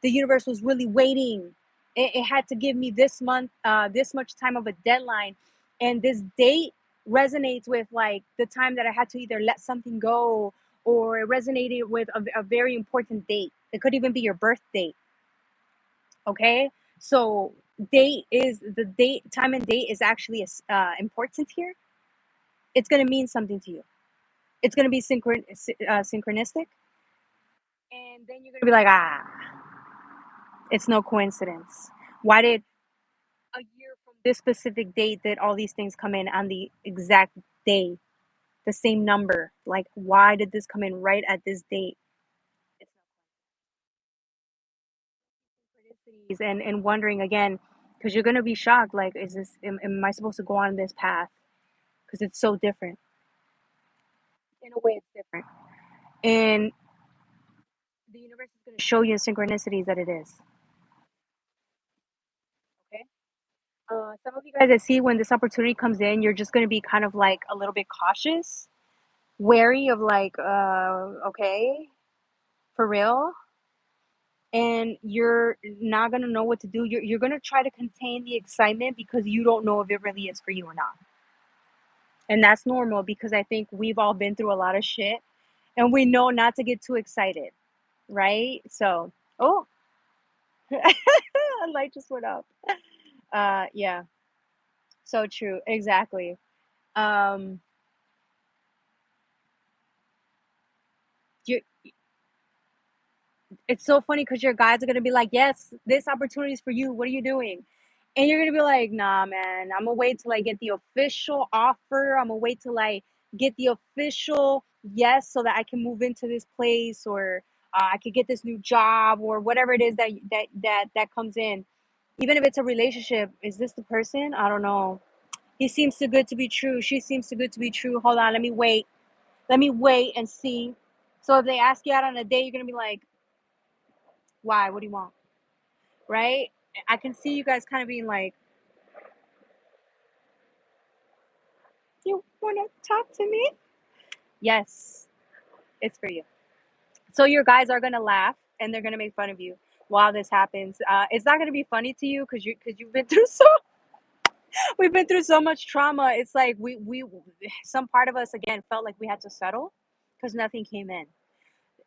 Speaker 1: the universe was really waiting. It had to give me this month, this much time of a deadline. And this date resonates with like the time that I had to either let something go, or it resonated with a very important date. It could even be your birth date. Okay. So the date, time and date is actually important here. It's going to mean something to you. It's going to be synchronistic. And then you're gonna be like, ah, it's no coincidence. Why did a year from this specific date did all these things come in on the exact day, the same number? Like, why did this come in right at this date? It's synchronicities and wondering again, because you're gonna be shocked. Like, is this? Am I supposed to go on this path? Because it's so different. In a way, it's different, and the universe is gonna show you in synchronicities that it is. Okay. Some of you guys, I see when this opportunity comes in, you're just gonna be kind of like a little bit cautious, wary of like, okay, for real, and you're not gonna know what to do. You're gonna try to contain the excitement because you don't know if it really is for you or not. And that's normal because I think we've all been through a lot of shit and we know not to get too excited, right? So, oh, a light just went up. Yeah, so true. Exactly. Um, you it's so funny because your guys are gonna be like, "Yes, this opportunity is for you. What are you doing?" And you're gonna be like, "Nah, man. I'm gonna wait till I get the official offer. I'm gonna wait till I get the official yes, so that I can move into this place, or I could get this new job, or whatever it is that comes in. Even if it's a relationship, is this the person? I don't know. He seems too good to be true. She seems too good to be true. Hold on, let me wait. Let me wait and see." So if they ask you out on a date, you're gonna be like, "Why? What do you want?" Right? I can see you guys kind of being like, "You want to talk to me?" Yes, it's for you. So your guys are gonna laugh and they're gonna make fun of you while this happens. It's not gonna be funny to you because you've been through so we've been through so much trauma. It's like we some part of us again felt like we had to settle because nothing came in,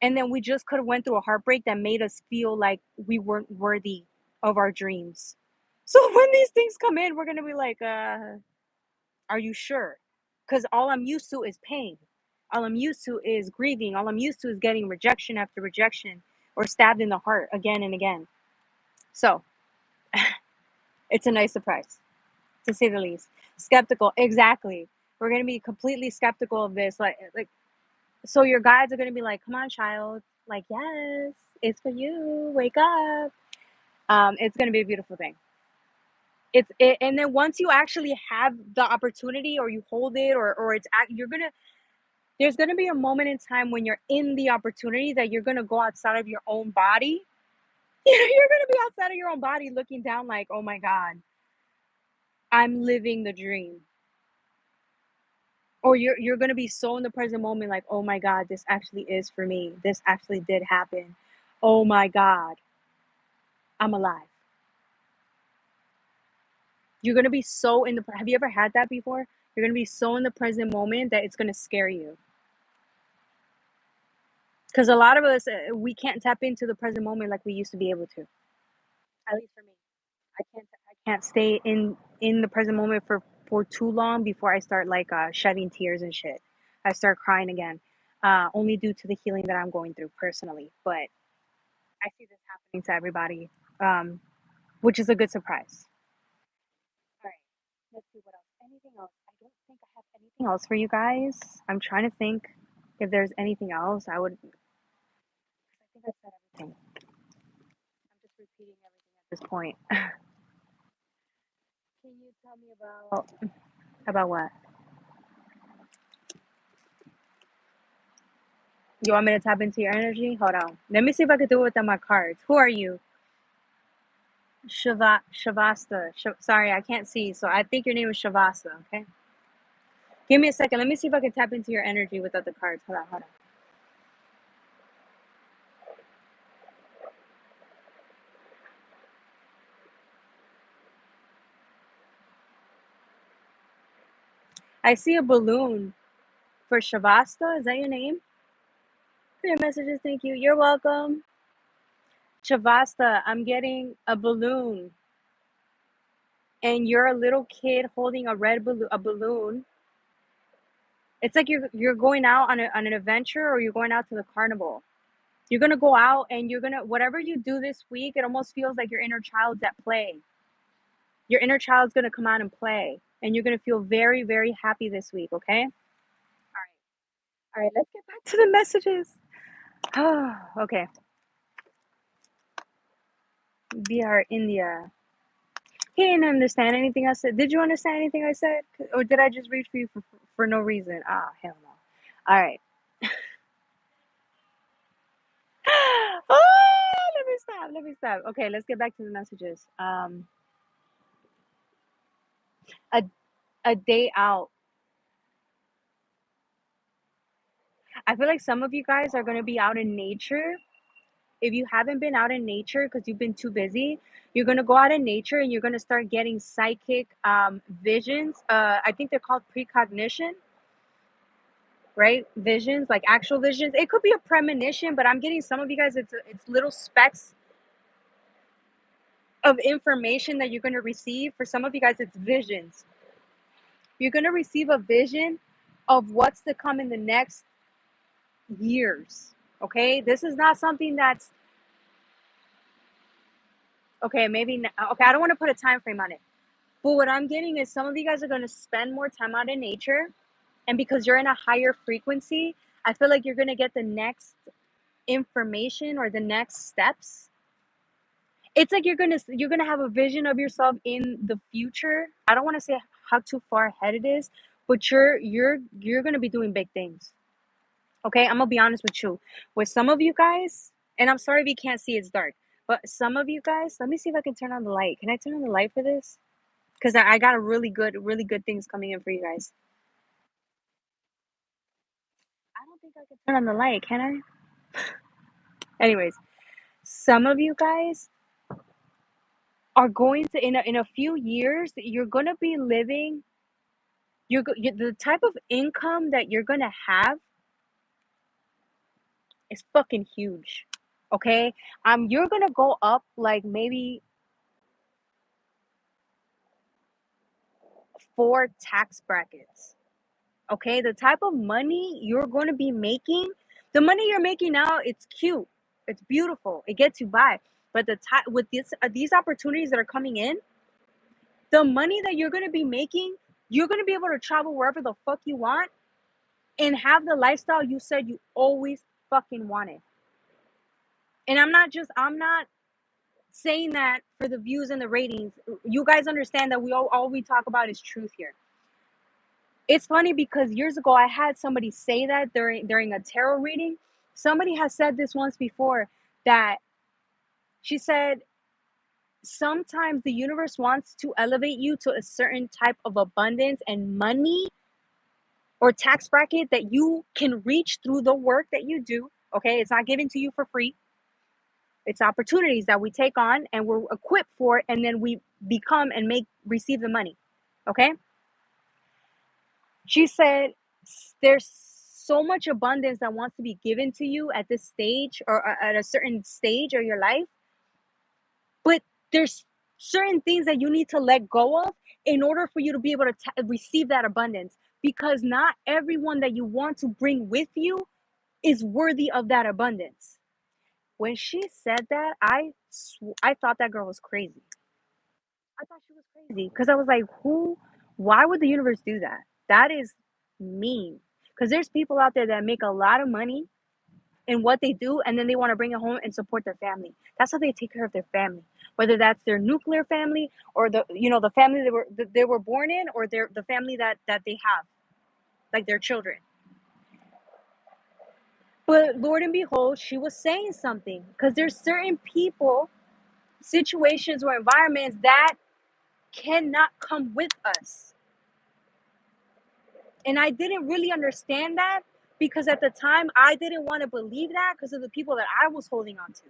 Speaker 1: and then we just could have went through a heartbreak that made us feel like we weren't worthy of our dreams. So when these things come in, we're gonna be like, are you sure? Because all I'm used to is pain. All I'm used to is grieving. All I'm used to is getting rejection after rejection or stabbed in the heart again and again. So it's a nice surprise, to say the least. Skeptical, exactly. We're gonna be completely skeptical of this. Like, so your guides are gonna be like, "Come on, child. Like, yes, it's for you. Wake up." It's gonna be a beautiful thing. And then once you actually have the opportunity, or you hold it, or you're gonna there's going to be a moment in time when you're in the opportunity that you're going to go outside of your own body. You're going to be outside of your own body looking down like, oh my God, I'm living the dream. Or you're going to be so in the present moment like, oh my God, this actually is for me. This actually did happen. Oh my God, I'm alive. You're going to be so in the, have you ever had that before? You're going to be so in the present moment that it's going to scare you. Because a lot of us, we can't tap into the present moment like we used to be able to, at least for me. I can't stay in the present moment for too long before I start like shedding tears and shit. I start crying again, only due to the healing that I'm going through personally. But I see this happening to everybody, um, which is a good surprise. All right, let's see what else. Anything else? I don't think I have anything else for you guys. I'm trying to think if there's anything else. I think I said everything. I'm just repeating everything at this point. Can you tell me about what? You want me to tap into your energy? Hold on. Let me see if I can do it without my cards. Who are you? Shavasta. Sorry, I can't see. So I think your name is Shavasta, okay? Give me a second. Let me see if I can tap into your energy without the cards. Hold on, hold on. I see a balloon for Shavasta. Is that your name? For your messages, thank you. You're welcome. Shavasta, I'm getting a balloon. And you're a little kid holding a balloon. It's like you're going out on an adventure, or you're going out to the carnival. You're gonna go out and you're gonna, whatever you do this week, it almost feels like your inner child's at play. Your inner child's gonna come out and play, and you're gonna feel very, very happy this week, okay? All right, let's get back to the messages. Okay. Bihar, India. He didn't understand anything I said. Did you understand anything I said? Or did I just read for you for no reason? Ah, hell no. All right. Let me stop. Let me stop. Okay, let's get back to the messages. A, a day out. I feel like some of you guys are going to be out in nature. If you haven't been out in nature because you've been too busy, you're going to go out in nature and you're going to start getting psychic visions. I think they're called precognition, right? Visions, like actual visions. It could be a premonition, but I'm getting some of you guys, it's little specks of information that you're going to receive. For some of you guys, it's visions. You're going to receive a vision of what's to come in the next years. Okay, this is not something that's okay. Maybe not, okay. I don't want to put a time frame on it, but what I'm getting is some of you guys are going to spend more time out in nature, and because you're in a higher frequency, I feel like you're going to get the next information or the next steps. It's like you're gonna have a vision of yourself in the future. I don't want to say how too far ahead it is, but you're gonna be doing big things. Okay, I'm gonna be honest with you. With some of you guys, and I'm sorry if you can't see, it's dark. But some of you guys, let me see if I can turn on the light. Can I turn on the light for this? Because I got a really good things coming in for you guys. I don't think I can turn on the light, can I? Anyways, some of you guys are going to in a few years, you're gonna be living. The type of income that you're gonna have is fucking huge. Okay, you're gonna go up like maybe 4 tax brackets. Okay, the type of money you're going to be making, the money you're making now, it's cute, it's beautiful, it gets you by. But the type with these opportunities that are coming in, the money that you're going to be making, you're going to be able to travel wherever the fuck you want and have the lifestyle you said you always fucking wanted. And I'm not saying that for the views and the ratings. You guys understand that all we talk about is truth here. It's funny because years ago I had somebody say that during a tarot reading. Somebody has said this once before, that she said sometimes the universe wants to elevate you to a certain type of abundance and money or tax bracket that you can reach through the work that you do. Okay, it's not given to you for free. It's opportunities that we take on and we're equipped for, and then we become and receive the money. Okay. She said there's so much abundance that wants to be given to you at this stage or at a certain stage of your life, but there's certain things that you need to let go of in order for you to be able to receive that abundance, because not everyone that you want to bring with you is worthy of that abundance. When she said that, I thought that girl was crazy. I thought she was crazy because I was like, why would the universe do that? That is mean. Because there's people out there that make a lot of money in what they do, and then they want to bring it home and support their family. That's how they take care of their family, whether that's their nuclear family or the family they were born in, or the family that they have, like their children. But Lord and behold, she was saying something, because there's certain people, situations, or environments that cannot come with us. And I didn't really understand that, because at the time I didn't want to believe that because of the people that I was holding on to.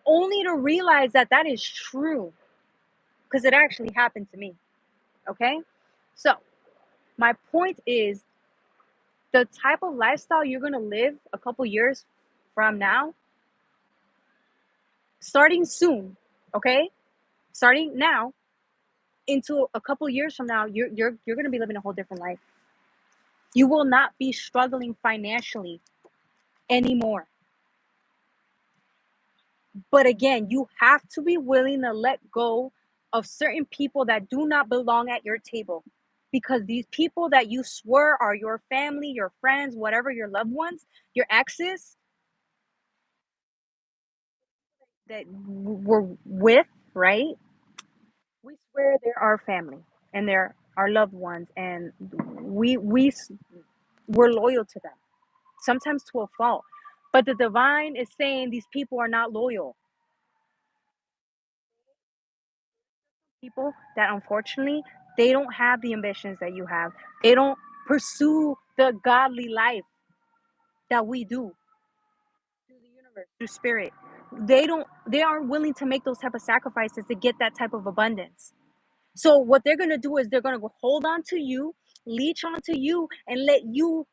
Speaker 1: Only to realize that that is true, because it actually happened to me. Okay? So, my point is, the type of lifestyle you're going to live a couple years from now, starting soon, okay? Starting now into a couple years from now, you're going to be living a whole different life. You will not be struggling financially anymore. But again, you have to be willing to let go of certain people that do not belong at your table. Because these people that you swear are your family, your friends, whatever, your loved ones, your exes that we're with, right? We swear they're our family and they're our loved ones, and we're loyal to them, sometimes to a fault. But the divine is saying these people are not loyal. People that unfortunately they don't have the ambitions that you have. They don't pursue the godly life that we do through the universe, through spirit. They aren't willing to make those type of sacrifices to get that type of abundance. So what they're gonna do is they're gonna hold on to you, leech onto you, and let you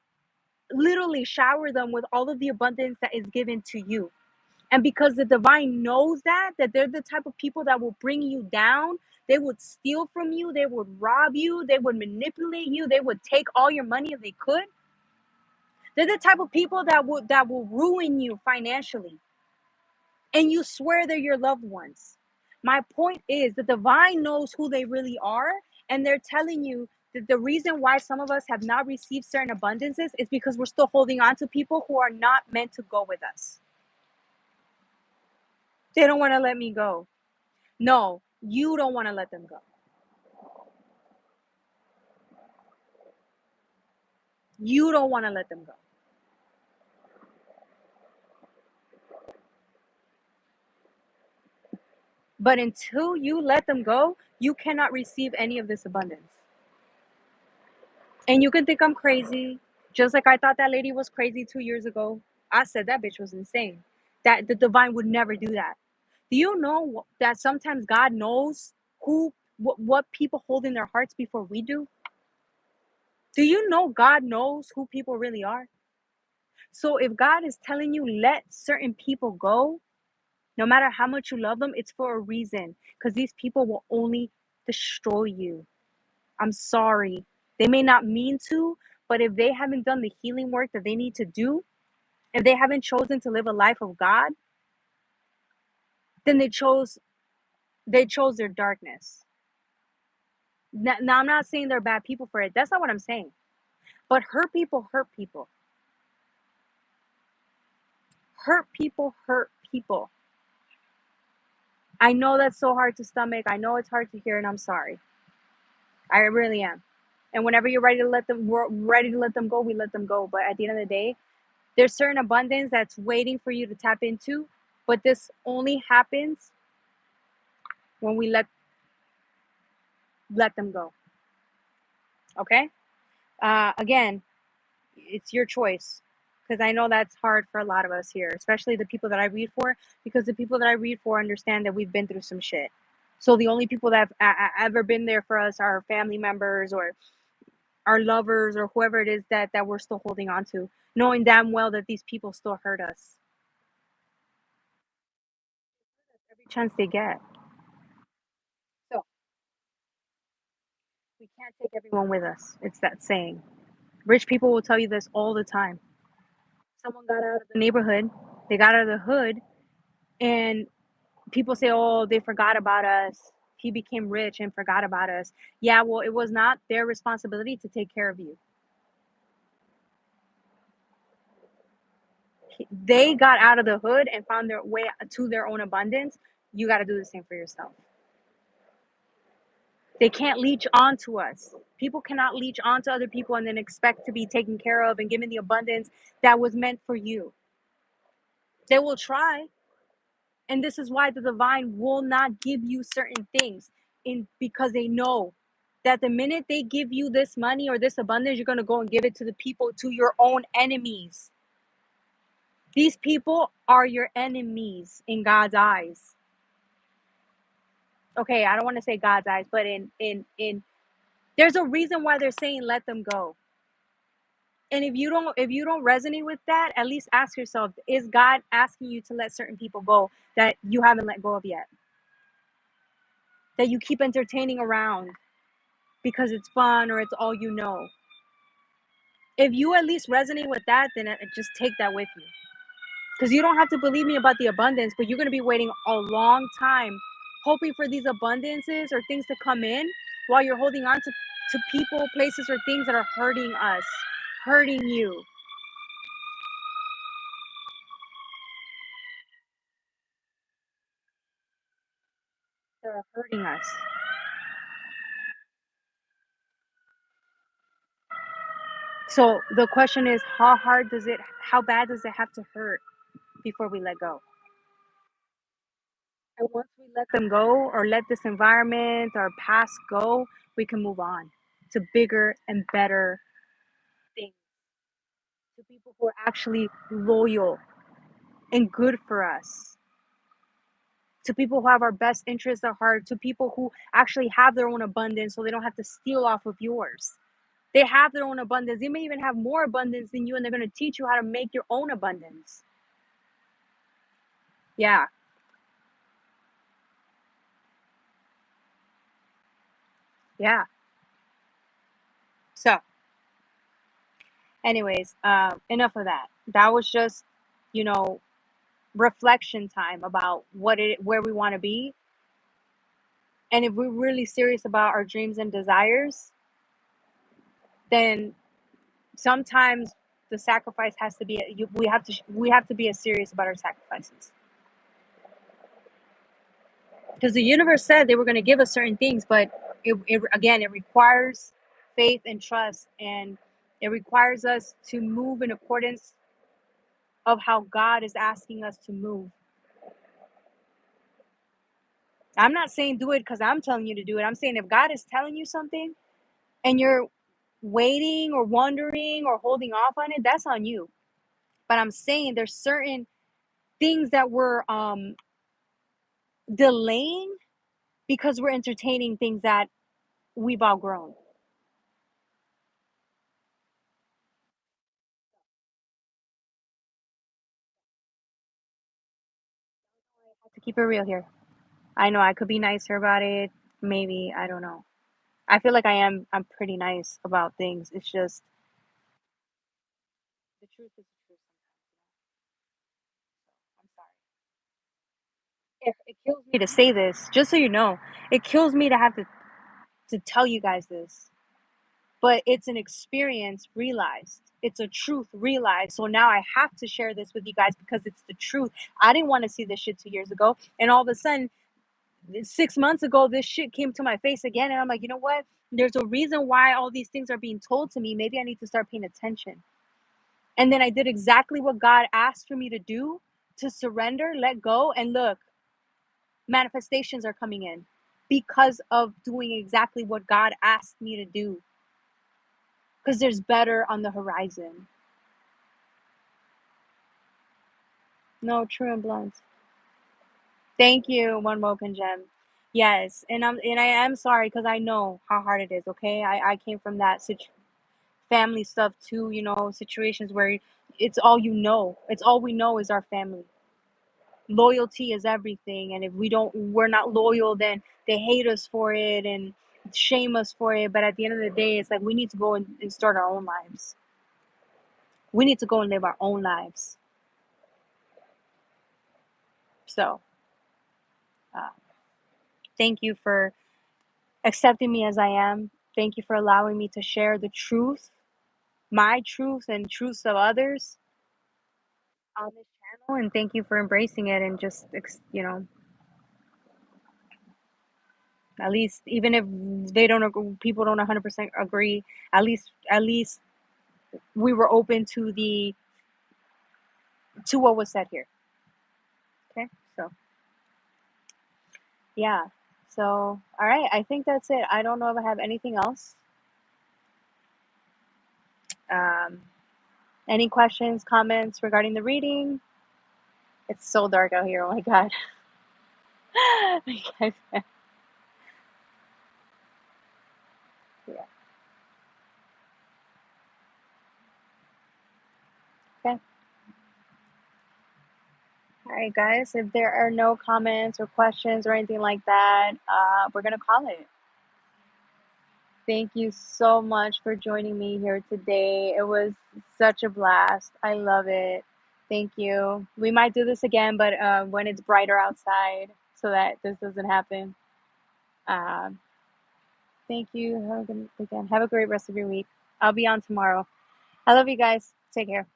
Speaker 1: literally shower them with all of the abundance that is given to you. And because the divine knows that they're the type of people that will bring you down, they would steal from you, they would rob you, they would manipulate you, they would take all your money if they could. They're the type of people that will ruin you financially. And you swear they're your loved ones. My point is the divine knows who they really are, and they're telling you that the reason why some of us have not received certain abundances is because we're still holding on to people who are not meant to go with us. They don't want to let me go. No, you don't want to let them go. You don't want to let them go. But until you let them go, you cannot receive any of this abundance. And you can think I'm crazy, just like I thought that lady was crazy 2 years ago. I said that bitch was insane. That the divine would never do that. Do you know that sometimes God knows what people hold in their hearts before we do? Do you know God knows who people really are? So if God is telling you let certain people go, no matter how much you love them, it's for a reason. Because these people will only destroy you. I'm sorry. They may not mean to, but if they haven't done the healing work that they need to do, if they haven't chosen to live a life of God, then they chose their darkness. Now I'm not saying they're bad people for it. That's not what I'm saying. But hurt people hurt people. Hurt people hurt people. I know that's so hard to stomach. I know it's hard to hear, and I'm sorry. I really am. And whenever you're ready to let them, we're ready to let them go, we let them go. But at the end of the day, there's certain abundance that's waiting for you to tap into. But this only happens when we let them go. Okay. Again, it's your choice, because I know that's hard for a lot of us here, especially the people that I read for, because the people that I read for understand that we've been through some shit. So the only people that have ever been there for us are family members or our lovers or whoever it is that we're still holding on to, knowing damn well that these people still hurt us every chance they get. So we can't take everyone with us. It's that saying. Rich people will tell you this all the time. Someone got out of the neighborhood, they got out of the hood, and people say, oh, they forgot about us. He became rich and forgot about us. Yeah, well, it was not their responsibility to take care of you. They got out of the hood and found their way to their own abundance. You got to do the same for yourself. They can't leech onto us. People cannot leech onto other people and then expect to be taken care of and given the abundance that was meant for you. They will try, and this is why the divine will not give you certain things, because they know that the minute they give you this money or this abundance, you're going to go and give it to the people, to your own enemies. These people are your enemies in God's eyes. Okay, I don't want to say God's eyes, but in there's a reason why they're saying let them go. And if you don't resonate with that, at least ask yourself, is God asking you to let certain people go that you haven't let go of yet? That you keep entertaining around because it's fun or it's all you know. If you at least resonate with that, then just take that with you. Because you don't have to believe me about the abundance, but you're going to be waiting a long time hoping for these abundances or things to come in while you're holding on to people, places, or things that are hurting us, hurting you. They're hurting us. So the question is, how bad does it have to hurt before we let go? And once we let them go or let this environment or past go, we can move on to bigger and better things, to people who are actually loyal and good for us, to people who have our best interests at heart, to people who actually have their own abundance so they don't have to steal off of yours. They have their own abundance. They may even have more abundance than you, and they're going to teach you how to make your own abundance. Yeah. Yeah. So, anyways, enough of that. That was just, you know, reflection time about where we want to be. And if we're really serious about our dreams and desires, then sometimes the sacrifice has to be we have to be as serious about our sacrifices, because the universe said they were going to give us certain things, but it requires faith and trust, and it requires us to move in accordance of how God is asking us to move. I'm not saying do it because I'm telling you to do it. I'm saying if God is telling you something and you're waiting or wondering or holding off on it, that's on you. But I'm saying there's certain things that we're delaying because we're entertaining things that we've outgrown. To keep it real here, I know I could be nicer about it. Maybe, I don't know. I feel like I'm pretty nice about things. It's just the truth is the truth sometimes. I'm sorry. It kills me to say this, just so you know. It kills me to have to tell you guys this, but it's an experience realized. It's a truth realized. So now I have to share this with you guys because it's the truth. I didn't want to see this shit 2 years ago, and all of a sudden, 6 months ago, this shit came to my face again, and I'm like, you know what? There's a reason why all these things are being told to me. Maybe I need to start paying attention. And then I did exactly what God asked for me to do, to surrender, let go, and look, manifestations are coming in because of doing exactly what God asked me to do. Because there's better on the horizon. No, true and blunt. Thank you, One Woken Gem. Yes, and I am sorry because I know how hard it is. Okay, I came from that family stuff too. You know, situations where it's all you know. It's all we know is our family. Loyalty is everything, and if we're not loyal, then they hate us for it and shame us for it. But at the end of the day, it's like we need to go and start our own lives. We need to go and live our own lives. So, uh, thank you for accepting me as I am. Thank you for allowing me to share the truth, my truth, and truths of others on this channel. And thank you for embracing it and just, at least even if people don't 100% agree, at least we were open to what was said here. Okay, so yeah, so all right, I think that's it. I don't know if I have anything else. Um, any questions, comments regarding the reading? It's so dark out here. Oh my god. Yeah. Okay. All right, guys. If there are no comments or questions or anything like that, we're gonna call it. Thank you so much for joining me here today. It was such a blast. I love it. Thank you. We might do this again, but when it's brighter outside, so that this doesn't happen. Um, Thank you. Have a good weekend. Have a great rest of your week. I'll be on tomorrow. I love you guys. Take care.